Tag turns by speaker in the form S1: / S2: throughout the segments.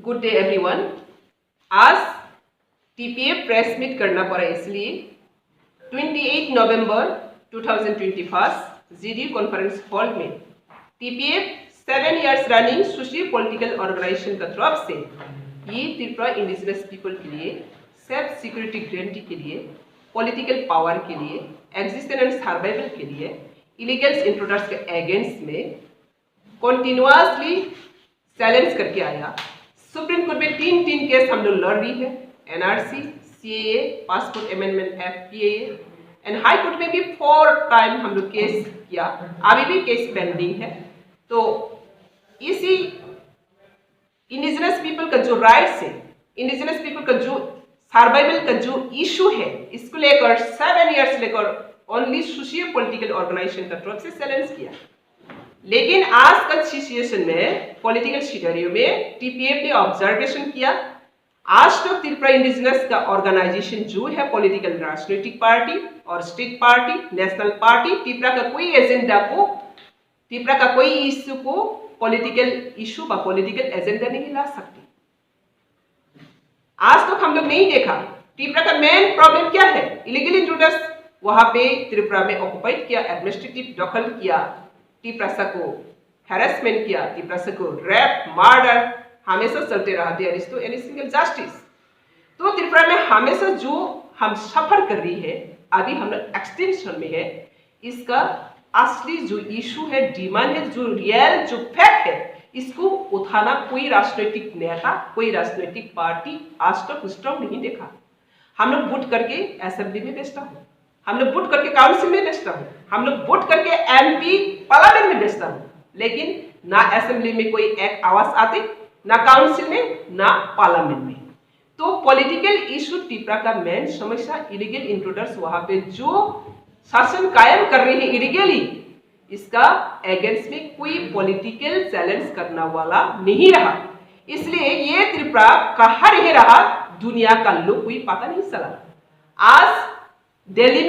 S1: Good day everyone. आज TPF press meet करना पड़ा इसलिए 28 नवंबर 2021 जीडी कॉन्फ्रेंस हॉल में TPF 7 years running socio political organisation का तरफ से ये त्रिपुरा इंडिजिनस पीपल के लिए सेल्फ सिक्योरिटी गारंटी के लिए पॉलिटिकल पावर के लिए एग्जिस्टेंस एंड सर्वाइवल के लिए इलीगल्स इंट्रूडर्स के अगेंस्ट में कंटिन्यूअसली चैलेंज करके आया। सुप्रीम कोर्ट में तीन केस हम लोग लड़ रही है, NRC, CAA, passport amendment act, PAA and high court में भी 4 टाइम हम लोग केस किया, अभी भी केस पेंडिंग है। तो इसी इंडिजिनस पीपल का जो राइट्स है, इंडिजिनस पीपल का जो सर्वाइवल का जो इशू है, इसको लेकर 7 इयर्स लेकर ओनली सोशियो पॉलिटिकल ऑर्गेनाइजेशन का तरफ से चैलेंज किया। लेकिन आज का सिचुएशन में पॉलिटिकल सिनेरियो में टीपीएफ ने ऑब्जर्वेशन किया, आज तो त्रिपुरा इंडिजिनस का ऑर्गेनाइजेशन जो है पॉलिटिकल राजनीतिक पार्टी और state party, national party, Tripura का कोई एजेंडा को, त्रिपुरा का कोई इश्यू को पॉलिटिकल इशू व पॉलिटिकल एजेंडा नहीं ला सकती। आज तो हम लोग नहीं देखा त्रिपुरा का मेन प्रॉब्लम क्या है, इलीगल इंट्रूडर्स वहां पे त्रिपुरा में ऑक्युपाइड किया, एडमिनिस्ट्रेटिव दखल किया, त्रिपुरा को हैरेसमेंट किया, त्रिपुरा को रेप, मर्डर हमेशा चलते रहा, देयर इज तो एनी सिंगल जस्टिस। तो त्रिपुरा में हमेशा जो हम सफर कर रही है, अभी हम लोग एक्सटेंशन में है, इसका असली जो इशू है, डिमांड है, जो रियल जो फैक्ट है, इसको उठाना कोई राजनीतिक नेता, कोई राजनीतिक पार्टी आज तक स्ट्रॉन्ग नहीं देखा। हम लोग वोट करके असेंबली में बेचता हूँ, हम लोग वोट करके काउंसिल में बेचता हूँ, हम लोग वोट करके एमपी पार्लियामेंट में बेचता हूँ, लेकिन ना असेंबली में कोई एक आवाज आती, ना काउंसिल में, ना पार्लियामेंट में। तो पॉलिटिकल इशू त्रिपुरा का मेन समस्या इलीगल इंट्रूडर्स वहां पे जो शासन कायम कर रही है इलीगली, इसका अगेंस्ट में कोई पॉलिटिकल चैलेंज करने वाला नहीं रहा। इसलिए ये त्रिपुरा कहाँ रह रहा, दुनिया का लोग कोई पता नहीं चला। आज दिल्ली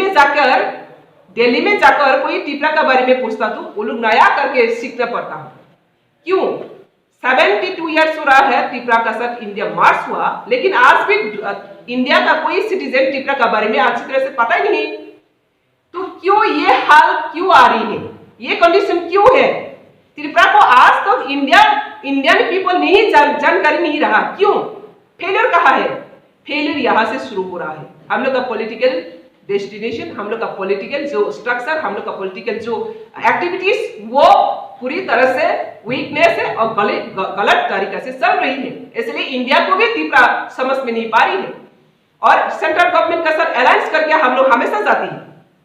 S1: में जाकर कोई त्रिपुरा के बारे में पूछता तो वो लोग नया करके सीखना पड़ता है। क्यों? 72 इयर्स हो रहा है त्रिपुरा का साथ इंडिया मार्च हुआ, लेकिन आज भी इंडिया का कोई सिटीजन त्रिपुरा के बारे में अच्छी तरह से पता ही नहीं। तो क्यों ये हाल क्यों आ रही है, ये कंडीशन क्यों है? त्रिपुरा को आज तक इंडियन पीपल नहीं जानकारी नहीं रहा। क्यों? फेलियर कहाँ है? फेलियर यहाँ से शुरू हो रहा है। हम लोग का पॉलिटिकल डेस्टिनेशन, हम लोग का पॉलिटिकल जो स्ट्रक्चर, हम लोग का पॉलिटिकल जो एक्टिविटीज, वो पूरी तरह से वीकनेस है और गलत तरीके से चल रही है। इसलिए इंडिया को भी त्रिपुरा समझ में नहीं पा रही है। और सेंट्रल गवर्नमेंट का साथ अलायंस करके हम लोग हमेशा जाती है,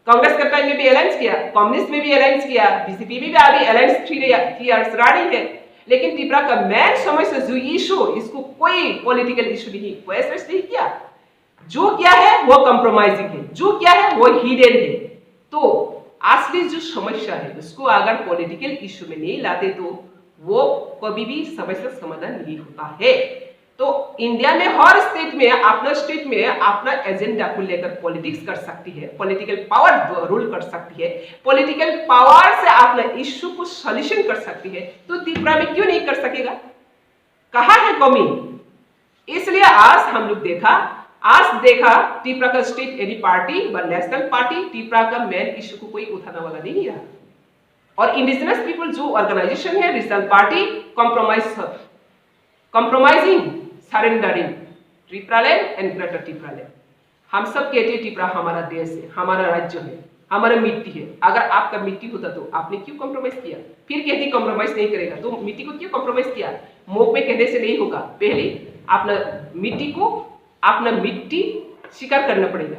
S1: कांग्रेस के टाइम में भी अलायंस किया, कम्युनिस्ट में भी अलायंस किया, बीजेपी में भी अभी अलायंस 3 इयर्स रही है, लेकिन त्रिपुरा का मेन समस्या जो इशू, इसको कोई पॉलिटिकल इशू नहीं, वो एसेस नहीं किया। जो क्या है वो कंप्रोमाइजिंग है, जो क्या है वो हिडन है। तो असली जो समस्या है उसको अगर पॉलिटिकल इशू में नहीं लाते तो वो कभी भी समस्या समाधान नहीं होता है। तो इंडिया में हर स्टेट में अपना एजेंडा को लेकर पॉलिटिक्स कर सकती है, पॉलिटिकल पावर रूल कर सकती है, पॉलिटिकल पावर से अपना इशू को सॉल्यूशन कर सकती है। तो त्रिपुरा में क्यों नहीं कर सकेगा? कहाँ है कमी? इसलिए आज हम लोग देखा त्रिपुरा का स्टेट एनी पार्टी व नेशनल पार्टी त्रिपुरा का मेन इशू को कोई उठाने वाला नहीं रहा। और इंडिजिनस पीपल जो ऑर्गेनाइजेशन है, regional party, compromising, surrendering Tripura land and greater Tripura land. हम सब कहते हैं त्रिपुरा हमारा देश है, हमारा राज्य है, हमारा मिट्टी है। अगर आपका मिट्टी होता तो आपने क्यों कॉम्प्रोमाइज किया? फिर कहती कॉम्प्रोमाइज नहीं करेगा, तो मिट्टी को क्यों कॉम्प्रोमाइज किया? मुंह में कहने से नहीं होगा, पहले अपना मिट्टी स्वीकार करना पड़ेगा।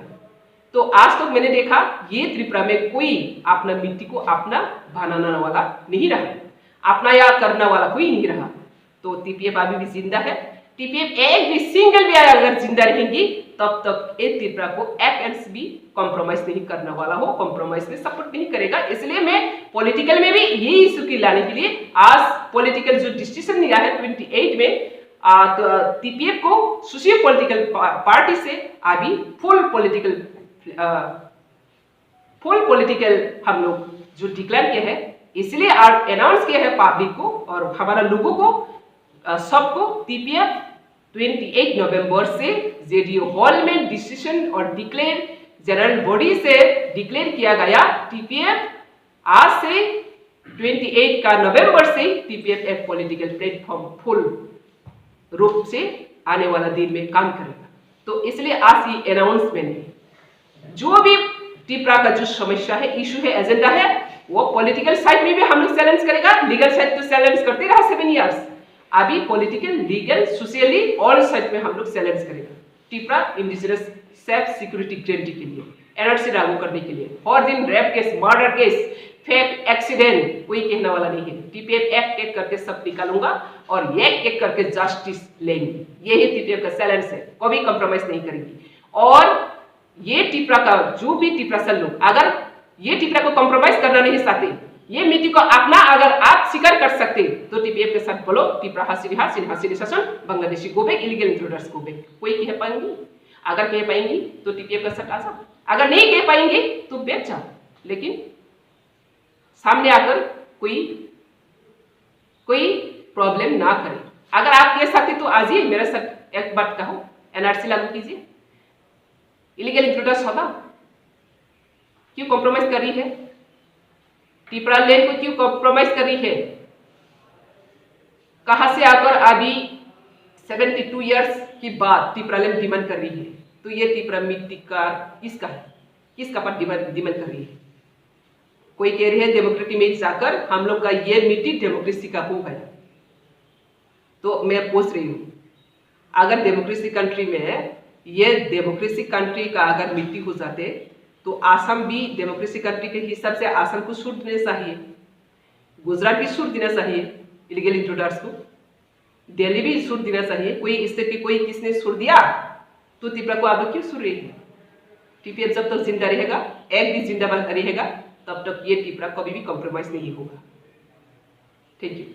S1: तो आज तक मैंने देखा ये त्रिपुरा में कोई अपना मिट्टी को अपना बनाने वाला नहीं रहा, अपना या करने वाला कोई नहीं रहा। तो टीपीएफ अभी भी जिंदा है। टीपीएफ एक भी सिंगल भी अगर जिंदा रहेंगी तब तक ये त्रिपुरा को एक इंच भी कॉम्प्रोमाइज नहीं करने वाला हो, कॉम्प्रोमाइज में सपोर्ट नहीं करेगा। इसलिए मैं पॉलिटिकल में भी यही इशू की लाने के लिए आज पॉलिटिकल जो डिसीजन लिया है 28 में, टीपीएफ को सोशियो पॉलिटिकल पार्टी से अभी फुल पॉलिटिकल हम लोग जो डिक्लेयर किया है, इसलिए अनाउंस किया है पब्लिक को और हमारा लोगों को, सबको टीपीएफ 28 नवंबर से जेडीयू हॉल में डिसीजन और डिक्लेयर जनरल बॉडी से डिक्लेयर किया गया टीपीएफ आज से 28 का नवंबर से टीपीएफ एक पॉलिटिकल प्लेटफॉर्म फुल रूप से आने वाला दिन में काम करेगा। तो इसलिए आज ये अनाउंसमेंट है। जो भी त्रिपुरा का जो समस्या है, इशू है, एजेंडा है, वो पॉलिटिकल साइड में भी हम लोग चैलेंज करेगा। लीगल साइड तो चैलेंज करते रहा 7 इयर्स, अभी political, legal, socially all side में हम लोग चैलेंज करेगा Tripura indigenous self security guarantee के लिए, एनआरसी लागू करने के लिए। हर दिन rape case, murder case, fake accident कोई कहने वाला नहीं है। टीपीएफ एक एक करके सब निकालूंगा और एक एक करके जस्टिस लेंगे। यही टीपीएफ का चैलेंज है, कभी कंप्रोमाइज नहीं करेंगी। और ये त्रिपुरा का जो भी त्रिपुरा से लोग अगर ये त्रिपुरा को कंप्रोमाइज करना नहीं चाहते, ये नीति को अपना अगर आप स्वीकार कर सकते तो टीपीएफ के साथ बोलो त्रिपुरा हासिल शासन, Bangladeshi go back, illegal intruders go back. कोई कह पाएंगी? अगर कह पाएंगी तो टीपीएफ का साथ आ जाओ, अगर नहीं कह पाएंगे तो बैठ जाओ। लेकिन सामने आकर कोई प्रॉब्लम ना करे। अगर आप कह सकते तो आज ही मेरे साथ एक बात कहो, एनआरसी लागू कीजिए, इलीगल इंट्रूडर्स होगा। क्यों कॉम्प्रोमाइज कर रही है? त्रिपुरा लैंड को क्यों कॉम्प्रोमाइज कर रही है? कहां से आकर अभी 72 इयर्स की बाद त्रिपुरा लैंड डिमांड कर रही है? तो ये त्रिपुरा मिट्टी का किसका है? किसका पर डिमांड कर रही है? कोई कह रही है डेमोक्रेसी में जाकर हम लोग का ये मिट्टी डेमोक्रेसी का हो गया। तो मैं पूछ रही हूं, अगर डेमोक्रेसी कंट्री में ये डेमोक्रेसी कंट्री का अगर मिट्टी हो जाते तो आसाम भी डेमोक्रेसी कंट्री के हिसाब से आसाम को छूट देना चाहिए, गुजरात भी छूट देना चाहिए इलीगल इंट्रूडर्स को, दिल्ली भी छूट देना चाहिए। कोई स्टेट की कोई किसने छूट दिया? तो त्रिपुरा को आप क्यों छूट रही है? टीपीएफ जब तक जिंदा रहेगा, एक भी जिंदा रहेगा, तब तक ये त्रिपुरा कभी भी कॉम्प्रोमाइज नहीं होगा। Thank you.